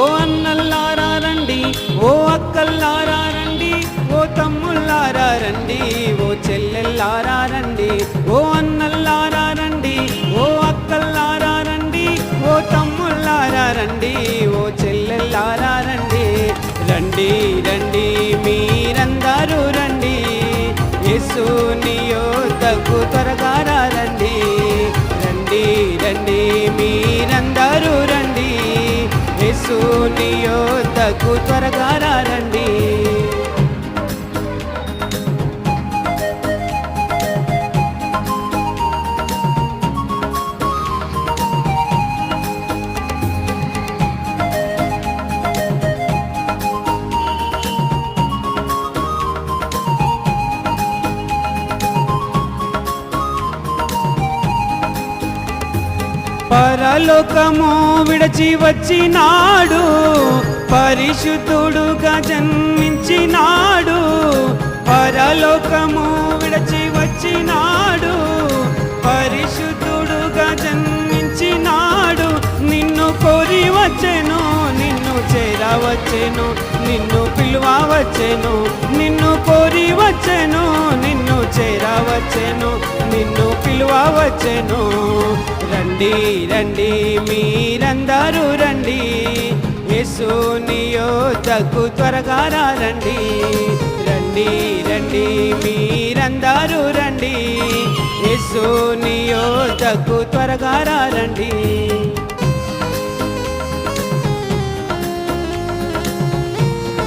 ఓ అన్నల్లారా రండి, ఓ అక్కల్లారా రండి, ఓ తమ్ముళ్ళారా రండి, ఓ చెల్లెల్లారా రండి, ఓ అన్నల్లారా రండి, ఓ అక్కల్లారా రండి, ఓ తమ్ముళ్ళారా రండి, ఓ చెల్లెల్లారా రండి. రండి రండి మీరందరూ రండి, యేసుని యొద్దకు త్వరగా రండి. రండి రండి మీరందరూ రండి, యేసుని యొద్దకు త్వరగా రండి. పరలోకము విడచి వచ్చినాడు, పరిశుద్ధుడుగా జన్మించినాడు. పరలోకము విడచి వచ్చినాడు, పరిశుద్ధుడుగా జన్మించినాడు. నిన్ను కోరి వచ్చెను, నిన్ను చేరవచ్చెను, నిన్ను పిలువవచ్చెను. నిన్ను కోరి వచ్చెను, నిన్ను చేరవచ్చెను, నిన్ను పిలువవచ్చెను. రండి రండి మీరందరూ రండి, యేసుని యొద్దకు త్వరగా రండి. రండి రండి మీరందరూ రండి, యేసుని యొద్దకు త్వరగా రండి.